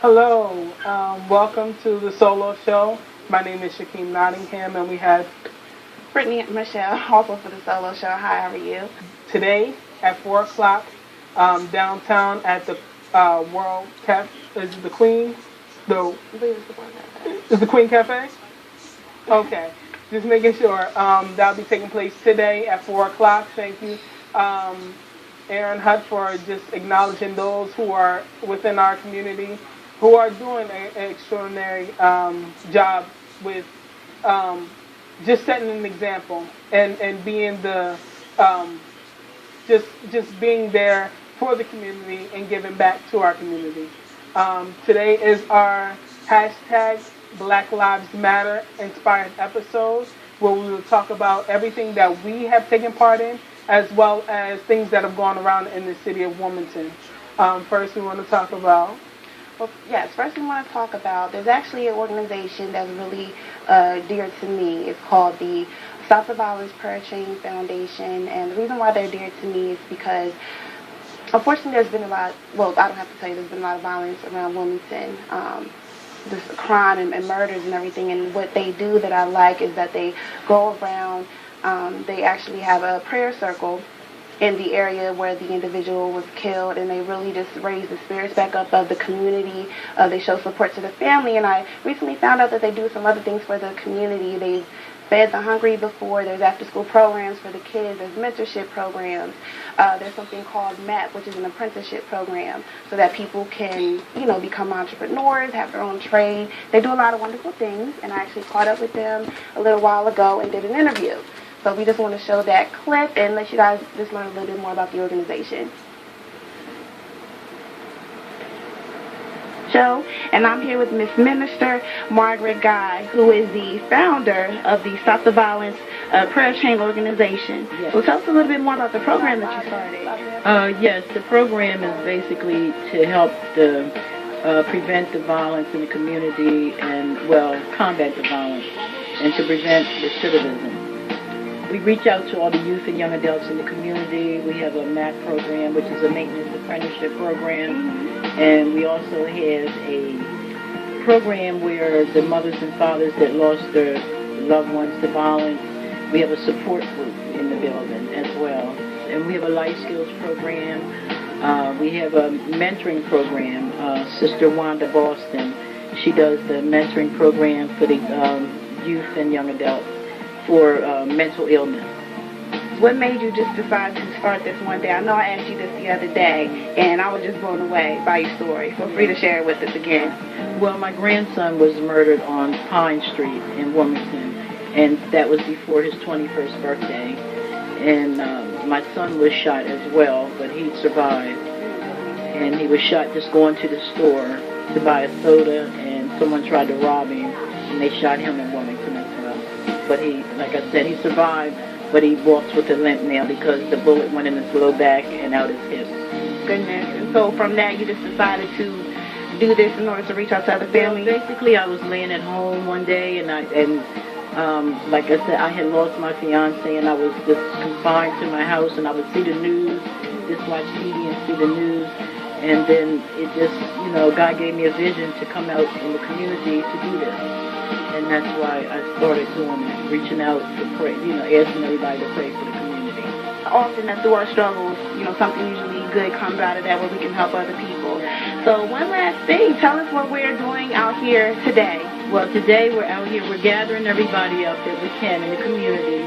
Hello, welcome to the solo show. My name is Shakeem Nottingham, and we have Brittany Michelle, also for the solo show. Hi, how are you? today at 4 o'clock downtown at the World Cafe. Is it the Queen? The I believe it's the one that is the Queen Cafe? Okay, just making sure. That'll be taking place today at 4 o'clock. Thank you, Aaron Hutt, for just acknowledging those who are within our community who are doing an extraordinary job with just setting an example and being the just being there for the community and giving back to our community. Today is our hashtag Black Lives Matter inspired episode where we will talk about everything that we have taken part in as well as things that have gone around in the city of Wilmington. First, we want to talk about. Well, yes, first we want to talk about, there's actually an organization that's really dear to me. It's called the Stop the Violence Prayer Chain Foundation, and the reason why they're dear to me is because unfortunately there's been a lot, well, I don't have to tell you, there's been a lot of violence around Wilmington, this crime and murders and everything, and what they do that I like is that they go around, they actually have a prayer circle in the area where the individual was killed, and they really just raise the spirits back up of the community. They show support to the family, and I recently found out that they do some other things for the community. They've fed the hungry before. There's after-school programs for the kids. There's mentorship programs. There's something called MAP, which is an apprenticeship program, so that people can, become entrepreneurs, have their own trade. They do a lot of wonderful things, and I actually caught up with them a little while ago and did an interview. So we just want to show that clip and let you guys just learn a little bit more about the organization. Show, and I'm here with Miss Minister Margaret Guy, who is the founder of the Stop the Violence Prayer Chain organization. Yes. So tell us a little bit more about the program that you started. Yes, the program is basically to help prevent the violence in the community and, combat the violence and to prevent recidivism. We reach out to all the youth and young adults in the community. We have a MAP program, which is a maintenance apprenticeship program. And we also have a program where the mothers and fathers that lost their loved ones to violence, we have a support group in the building as well. And we have a life skills program. We have a mentoring program. Sister Wanda Boston, she does the mentoring program for the youth and young adults for mental illness. What made you just decide to start this one day? I know I asked you this the other day, and I was just blown away by your story. Feel free to share it with us again. Well, my grandson was murdered on Pine Street in Wilmington, and that was before his 21st birthday. And my son was shot as well, but he survived. And he was shot just going to the store to buy a soda, and someone tried to rob him, and they shot him in Wilmington as well. But he, like I said, he survived, but he walks with a limp now because the bullet went in his low back and out his hip. Goodness. And so from that, you just decided to do this in order to reach out to other families? Well, basically, I was laying at home one day, and like I said, I had lost my fiance, and I was just confined to my house, and I would see the news, just watch TV and see the news, and then it just, God gave me a vision to come out in the community to do this. And that's why I started doing it, reaching out to pray, asking everybody to pray for the community. Often that through our struggles, something usually good comes out of that where we can help other people. So one last thing, tell us what we're doing out here today. Well, today we're out here, we're gathering everybody up that we can in the community,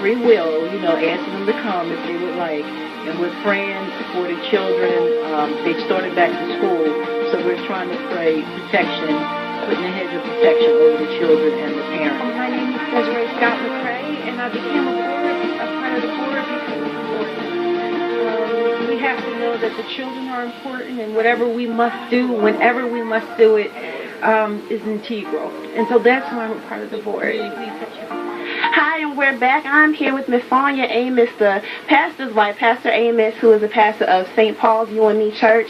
free will, asking them to come if they would like. And we're praying for the children. They started back to school, so we're trying to pray protection, putting a hedge of protection over the children and the parents. My name is Desiree Scott McCrae, and I became a part of the board because it's important. We have to know that the children are important, and whatever we must do, whenever we must do it, is integral. And so that's why I'm a part of the board. Hi, and we're back. I'm here with Miss Sonia Amos, the pastor's wife, Pastor Amos, who is a pastor of St. Paul's UME Church.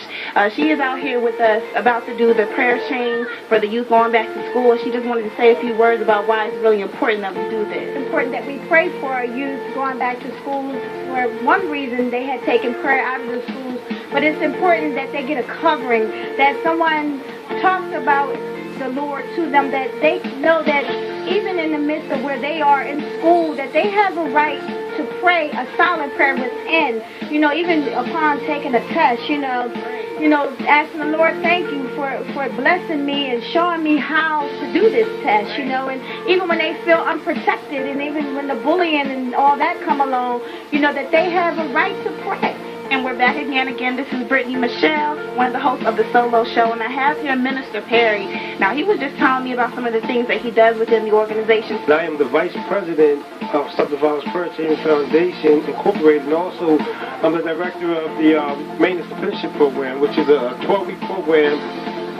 She is out here with us about to do the prayer chain for the youth going back to school. She just wanted to say a few words about why it's really important that we do this. It's important that we pray for our youth going back to schools. For one reason, they had taken prayer out of the schools, but it's important that they get a covering, that someone talks about the Lord to them, that they know that even in the midst of where they are in school, that they have a right to pray a silent prayer within, even upon taking a test, asking the Lord, thank you for blessing me and showing me how to do this test, and even when they feel unprotected and even when the bullying and all that come along, that they have a right to pray. And we're back again. This is Brittany Michelle, one of the hosts of the Solo Show, and I have here Minister Perry. Now, he was just telling me about some of the things that he does within the organization. I am the Vice President of Stop the Violence Prayer Chain Foundation, Incorporated, and also I'm the Director of the Maintenance Apprenticeship Program, which is a 12-week program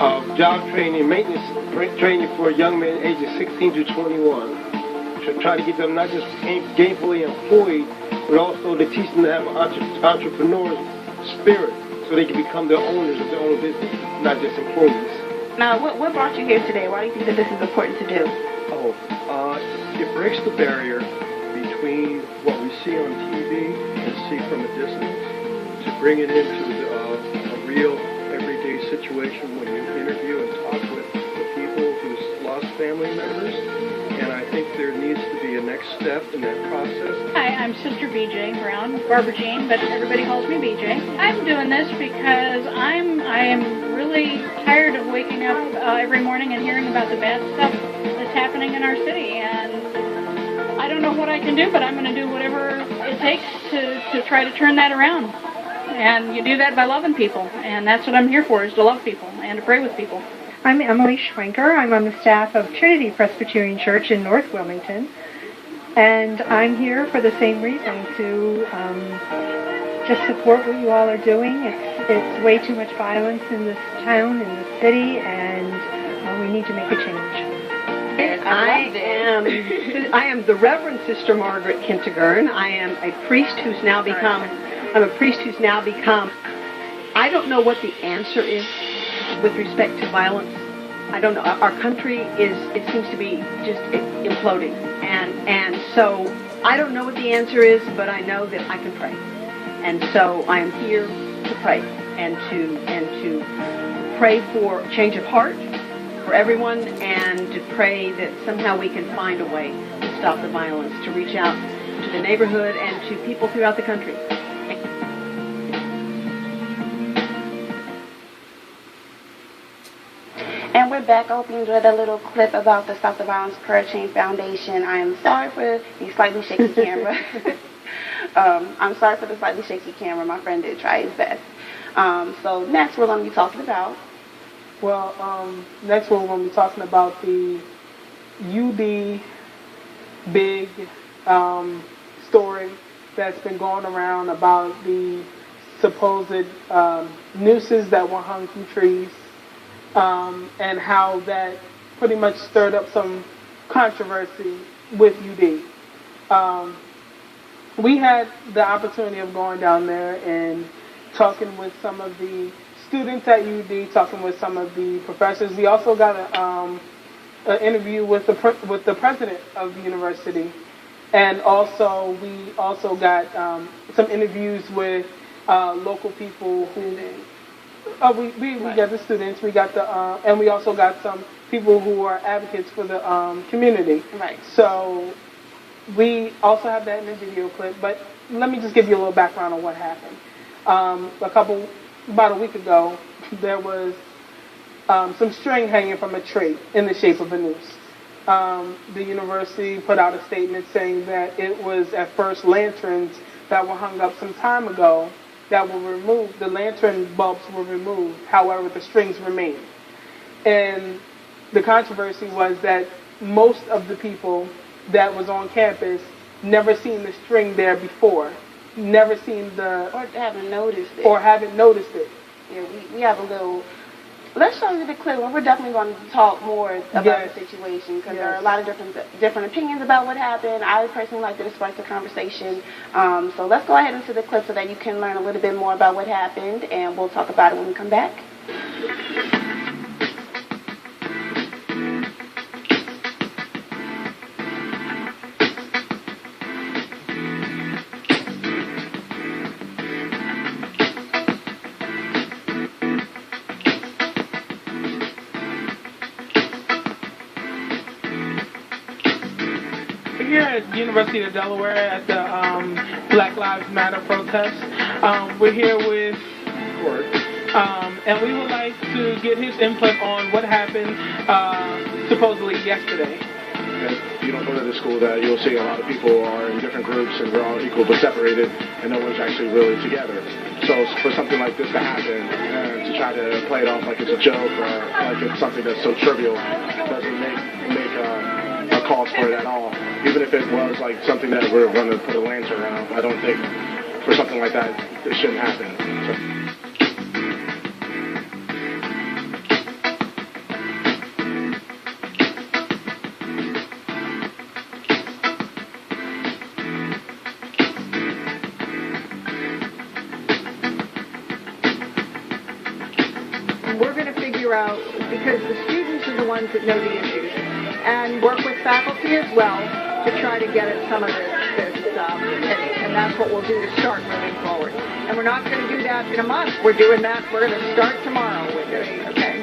of job training, maintenance training for young men ages 16 to 21. To try to get them not just gainfully employed, but also to teach them to have an entrepreneurial spirit so they can become the owners of their own business, not just employees. Now, what brought you here today? Why do you think that this is important to do? It breaks the barrier between what we see on TV and see from a distance to bring it into a real everyday situation when you interview and talk with the people who's lost family members. And I think there needs to be a next step in that process. Hi, I'm Sister BJ Brown, Barbara Jean, but everybody calls me BJ. I'm doing this because I am really tired of waking up every morning and hearing about the bad stuff that's happening in our city. And I don't know what I can do, but I'm going to do whatever it takes to try to turn that around. And you do that by loving people. And that's what I'm here for, is to love people and to pray with people. I'm Emily Schwenker. I'm on the staff of Trinity Presbyterian Church in North Wilmington. And I'm here for the same reason, to just support what you all are doing. It's way too much violence in this town, in this city, and we need to make a change. I am the Reverend Sister Margaret Kintigern. I am a priest who's now become, I don't know what the answer is with respect to violence. I don't know. Our country it seems to be just imploding. And so I don't know what the answer is, but I know that I can pray. And so I am here to pray and to pray for a change of heart for everyone, and to pray that somehow we can find a way to stop the violence, to reach out to the neighborhood and to people throughout the country. And we're back opening with a little clip about the Stop the Violence Prayer Chain Foundation. I am sorry for the slightly shaky camera. I'm sorry for the slightly shaky camera. My friend did try his best. So next we're going to be talking about... Next we're going to be talking about the UD big story that's been going around about the supposed nooses that were hung from trees. And how that pretty much stirred up some controversy with UD. We had the opportunity of going down there and talking with some of the students at UD, talking with some of the professors. We also got an interview with the president of the university, and also we also got some interviews with local people who. We got the students, we got and we also got some people who are advocates for the community. Right. So we also have that in the video clip, but let me just give you a little background on what happened. About a week ago, there was some string hanging from a tree in the shape of a noose. The university put out a statement saying that it was at first lanterns that were hung up some time ago that were removed. The lantern bulbs were removed, however, the strings remained. And the controversy was that most of the people that was on campus never seen the string there before, never seen or haven't noticed it. Yeah, we have a little. Let's show you the clip. We're definitely going to talk more about the situation, because there are a lot of different opinions about what happened. I personally like to disperse the conversation. So let's go ahead into the clip so that you can learn a little bit more about what happened, and we'll talk about it when we come back. University of Delaware at the Black Lives Matter protest. We're here with Court. And we would like to get his input on what happened supposedly yesterday. If you don't go to the school, that you'll see a lot of people are in different groups and we're all equal but separated, and no one's actually really together. So for something like this to happen and to try to play it off like it's a joke or like it's something that's so trivial doesn't make a cause for it at all. Even if it was like something that we're going to put a lantern around, I don't think for something like that it shouldn't happen. So. Out, because the students are the ones that know the issues, and work with faculty as well to try to get at some of this and that's what we'll do to start moving forward. And we're not going to do that in a month. We're doing that. We're going to start tomorrow with it. Okay.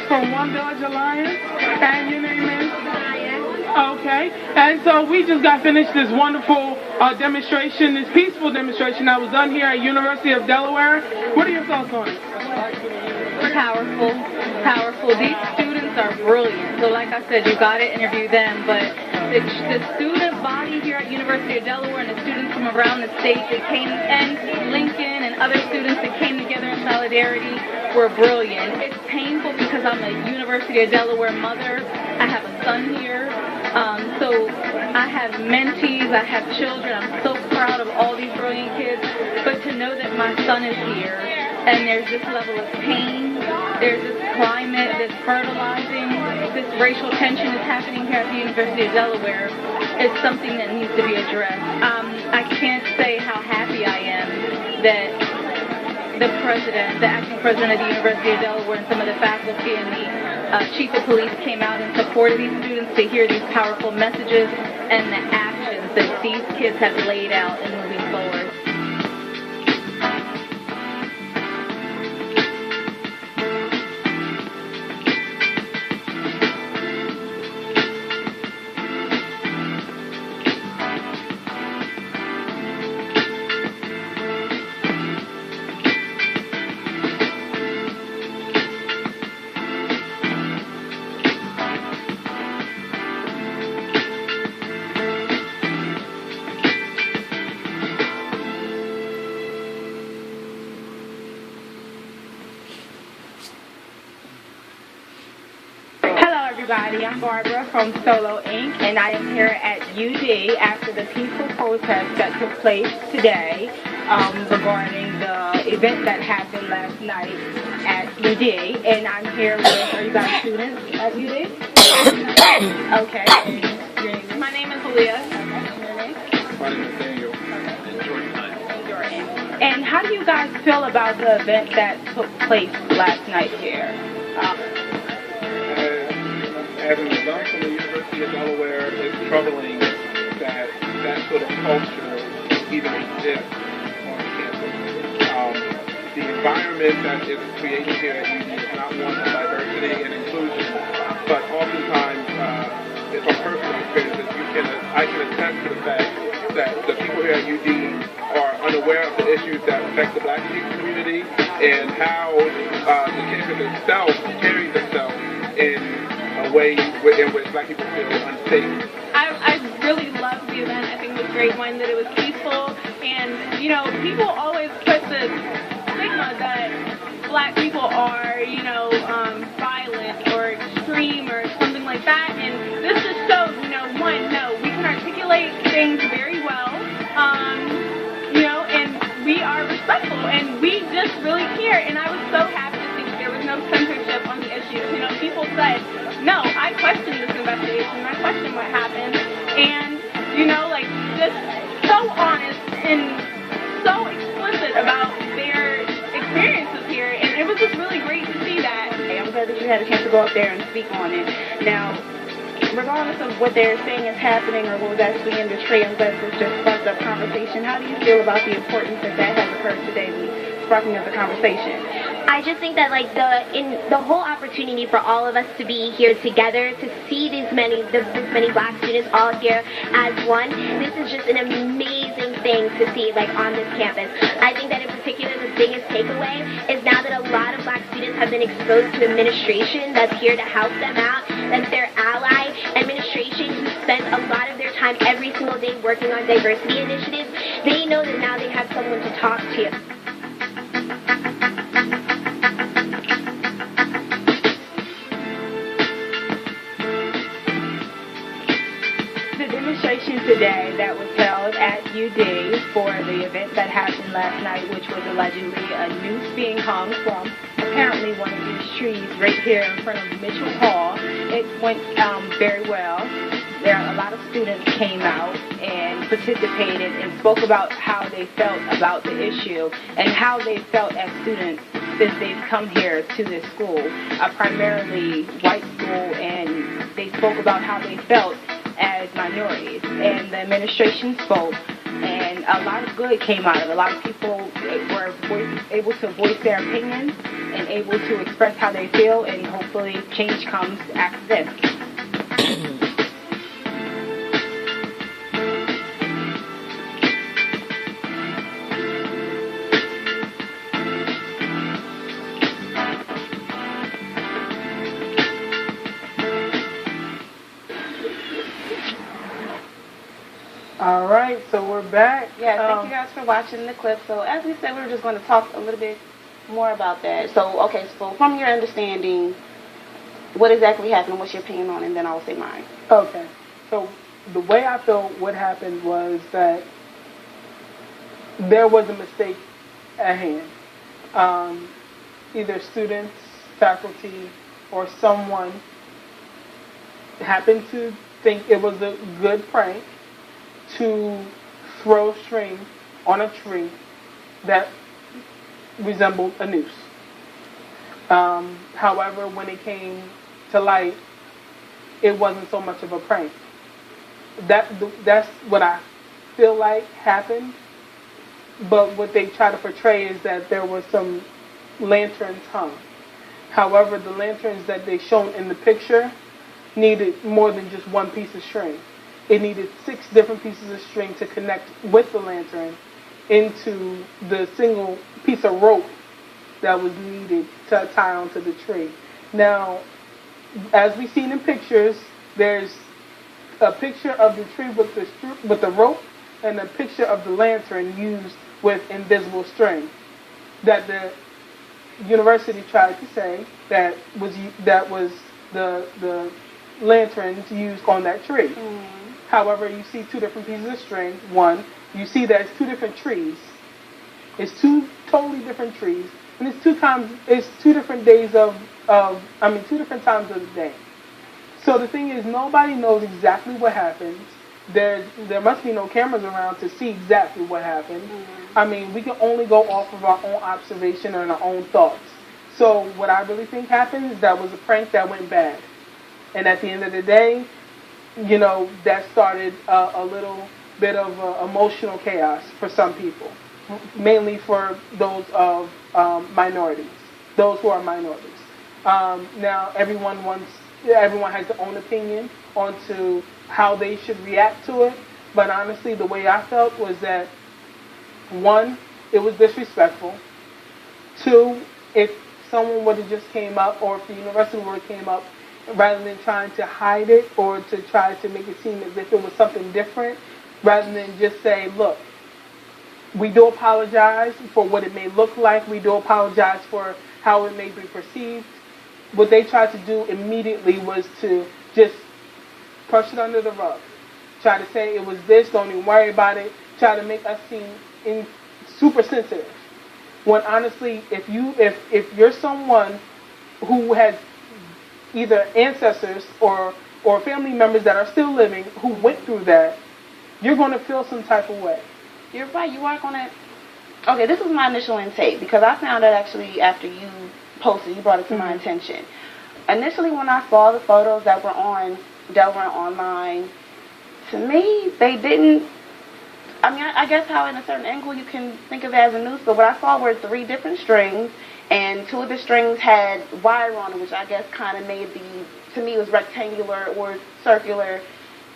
From One Village Alliance, and your name is? Okay, and so we just got finished this wonderful demonstration, this peaceful demonstration that was done here at University of Delaware. What are your thoughts on it? Powerful. These students are brilliant. So like I said, you got to interview them, but the student body here at University of Delaware and the students from around the state that came, and Lincoln and other students that came together in solidarity were brilliant. It's painful because I'm a University of Delaware mother. I have a son here. So I have mentees, I have children. I'm so proud of all these brilliant kids. But to know that my son is here and there's this level of pain, there's this climate that's fertilizing, this racial tension is happening here at the University of Delaware, it's something that needs to be addressed. I can't say how happy I am that the acting president of the University of Delaware, and some of the faculty and the chief of police came out in support of these students to hear these powerful messages and the actions that these kids have laid out in moving forward. Everybody, I'm Barbara from Solo Inc., and I am here at UD after the peaceful protest that took place today regarding the event that happened last night at UD. And I'm here with, are you guys students at UD? Okay. And your name? My name is Leah. Your name? My name is Daniel. Jordan. And how do you guys feel about the event that took place last night here? As an alum from the University of Delaware, it's troubling that that sort of culture even exists on campus. The environment that is created here at UD is not one of diversity and inclusion, but oftentimes, from personal experiences, I can attest to the fact that the people here at UD are unaware of the issues that affect the Black community and how the campus itself carries itself in a way in which Black people feel unsafe. I really loved the event. I think it was great one that it was peaceful, and people always put the stigma that Black people are violent or extreme or something like that, and this just shows we can articulate things very well, and we are respectful, and we just really care. And I was so happy to see that there was no censorship on the issues. People said, no, I questioned this investigation, I questioned what happened, and, just so honest and so explicit about their experiences here, and it was just really great to see that. I'm glad to actually had a chance to go up there and speak on it. Now, regardless of what they're saying is happening or what was actually in the tray, I'm glad this just sparked up conversation. How do you feel about the importance that has occurred today, the sparking of the conversation? I just think that the whole opportunity for all of us to be here together, to see this many Black students all here as one, this is just an amazing thing to see on this campus. I think that in particular the biggest takeaway is now that a lot of Black students have been exposed to administration that's here to help them out, that's their ally, administration who spends a lot of their time every single day working on diversity initiatives. They know that now they have someone to talk to. Today that was held at UD for the event that happened last night, which was allegedly a noose being hung from apparently one of these trees right here in front of Mitchell Hall. It went very well. A lot of students came out and participated and spoke about how they felt about the issue and how they felt as students since they've come here to this school, a primarily white school, and they spoke about how they felt as minorities, and the administration spoke, and a lot of good came out of it. A lot of people were able to voice their opinions and able to express how they feel, and hopefully change comes after this. All right, so we're back. Yeah, thank you guys for watching the clip. So as we said, we were just going to talk a little bit more about that. So, okay, so from your understanding, what exactly happened? What's your opinion on it? And then I'll say mine. Okay, so the way I feel what happened was that there was a mistake at hand. Either students, faculty, or someone happened to think it was a good prank to throw string on a tree that resembled a noose. However, when it came to light, it wasn't so much of a prank. That's what I feel like happened. But what they try to portray is that there were some lanterns hung. However, the lanterns that they shown in the picture needed more than just one piece of string. It needed 6 different pieces of string to connect with the lantern into the single piece of rope that was needed to tie onto the tree. Now, as we've seen in pictures, there's a picture of the tree with the rope and a picture of the lantern used with invisible string that the university tried to say that was the lanterns used on that tree. Mm-hmm. However, you see 2 different pieces of string. One, you see that it's 2 different trees. It's 2 totally different trees, and it's 2 different days 2 different times of the day. So the thing is, nobody knows exactly what happened. There must be no cameras around to see exactly what happened. Mm-hmm. I mean, we can only go off of our own observation and our own thoughts. So what I really think happened is that was a prank that went bad. And at the end of the day, that started a little bit of emotional chaos for some people, mainly for those of minorities, those who are minorities. Now, everyone has their own opinion onto how they should react to it, but honestly, the way I felt was that, 1, it was disrespectful. 2, if someone would have just came up, or if the university would have came up, rather than trying to hide it or to try to make it seem as if it was something different, rather than just say, look, we do apologize for what it may look like, we do apologize for how it may be perceived. What they tried to do immediately was to just brush it under the rug. Try to say it was this, don't even worry about it, try to make us seem super sensitive. When honestly, if you're someone who has either ancestors or family members that are still living who went through that, you're going to feel some type of way. You're right. You are going to... Okay, this was my initial intake because I found out actually after you posted, you brought it to my attention. initially when I saw the photos that were on Delaware Online, to me, they didn't, I mean, I guess how in a certain angle you can think of it as a noose, but what I saw were 3 different strings, and 2 of the strings had wire on it, which I guess kind of made to me, it was rectangular or circular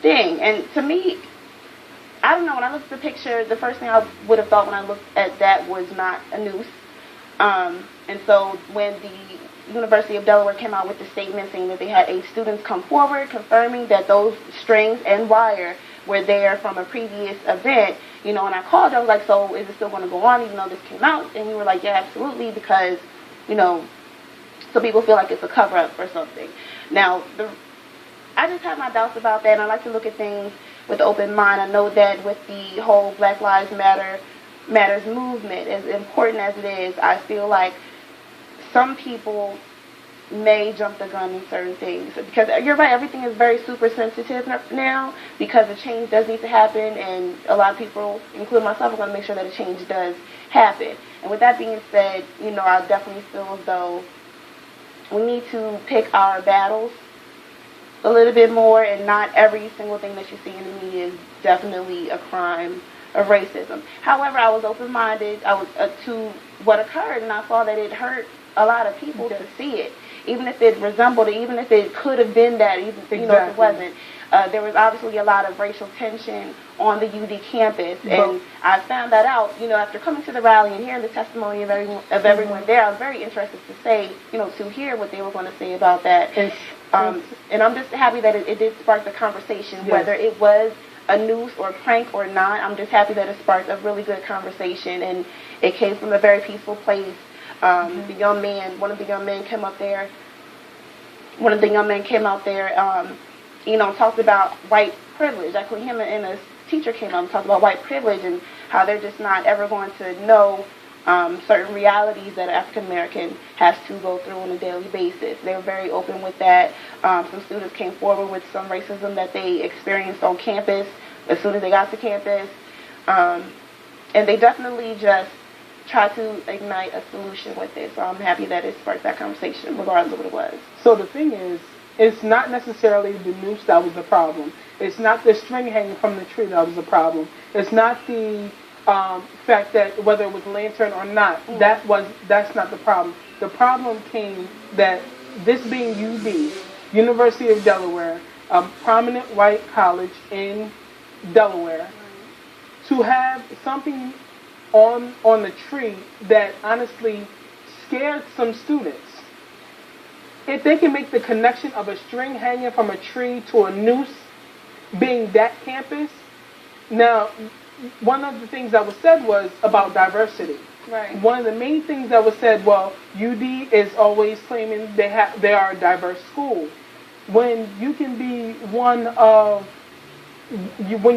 thing. And to me, I don't know, when I looked at the picture, the first thing I would have thought when I looked at that was not a noose. And so when the University of Delaware came out with the statement saying that they had 8 students come forward confirming that those strings and wire were there from a previous event, you know, and I called, I was like, so is it still going to go on even though this came out? And you were like, yeah, absolutely, because, you know, so people feel like it's a cover-up or something. Now, I just have my doubts about that, and I like to look at things with an open mind. I know that with the whole Black Lives Matters movement, as important as it is, I feel like some people may jump the gun in certain things. Because you're right, everything is very super sensitive now because a change does need to happen, and a lot of people, including myself, are going to make sure that a change does happen. And with that being said, you know, I definitely feel as though we need to pick our battles a little bit more, and not every single thing that you see in the media is definitely a crime of racism. However, I was open-minded to what occurred, and I saw that it hurt a lot of people to see it. Even if it resembled it, even if it could have been that, even you know, if it wasn't. There was obviously a lot of racial tension on the UD campus, and I found that out, you know, after coming to the rally and hearing the testimony of everyone there. I was very interested to hear what they were going to say about that. And I'm just happy that it did spark the conversation, whether it was a noose or a prank or not. I'm just happy that it sparked a really good conversation, and it came from a very peaceful place. The young man, one of the young men came out there, you know, talked about white privilege. Actually, him and a teacher came out and talked about white privilege and how they're just not ever going to know certain realities that an African American has to go through on a daily basis. They were very open with that. Some students came forward with some racism that they experienced on campus as soon as they got to campus. And they definitely just try to ignite a solution with it. So I'm happy that it sparked that conversation, regardless of what it was. So the thing is, it's not necessarily the noose that was the problem. It's not the string hanging from the tree that was the problem. It's not the fact that whether it was lantern or not, that's not the problem. The problem came that this being UD, University of Delaware, a prominent white college in Delaware, to have something on the tree that honestly scared some students. If they can make the connection of a string hanging from a tree to a noose being that campus, now one of the things that was said was about diversity. Right. One of the main things that was said, well, UD is always claiming they are a diverse school. When you can be when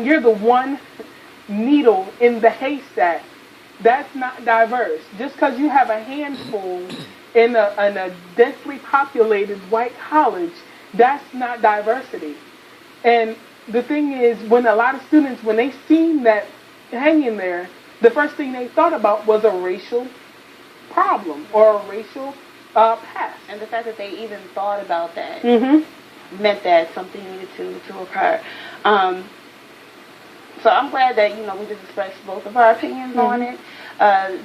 you're the one needle in the haystack, that's not diverse. Just because you have a handful in a densely populated white college, that's not diversity. And the thing is, when a lot of students, when they seen that hanging there, the first thing they thought about was a racial problem or a racial past. And the fact that they even thought about that meant that something needed to occur. So I'm glad that, you know, we just expressed both of our opinions on it.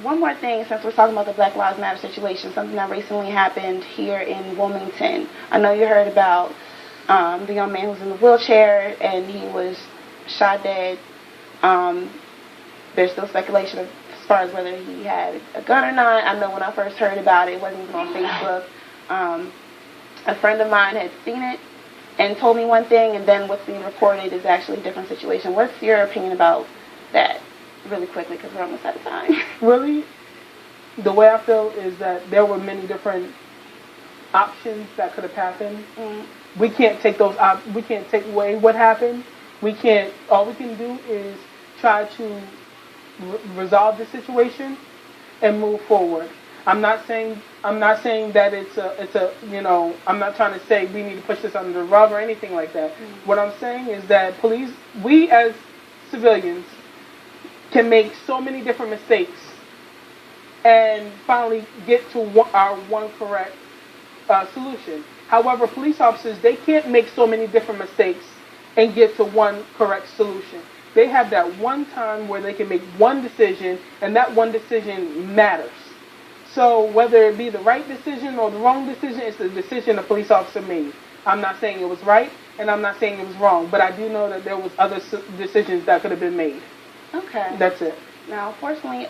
One more thing, since we're talking about the Black Lives Matter situation, something that recently happened here in Wilmington. I know you heard about the young man who was in the wheelchair and he was shot dead. There's still speculation as far as whether he had a gun or not. I know when I first heard about it, it wasn't even on Facebook. A friend of mine had seen it and told me one thing, and then what's being reported is actually a different situation. What's your opinion about that, really quickly, because we're almost out of time? Really, the way I feel is that there were many different options that could have happened. We can't take those. We can't take away what happened. We can't. All we can do is try to resolve the situation and move forward. I'm not saying that it's a you know, I'm not trying to say we need to push this under the rug or anything like that. What I'm saying is that we as civilians can make so many different mistakes and finally get to our one correct solution. However, police officers, they can't make so many different mistakes and get to one correct solution. They have that one time where they can make one decision, and that one decision matters. So whether it be the right decision or the wrong decision, it's the decision the police officer made. I'm not saying it was right, and I'm not saying it was wrong, but I do know that there was other decisions that could have been made. Okay. That's it. Now, fortunately,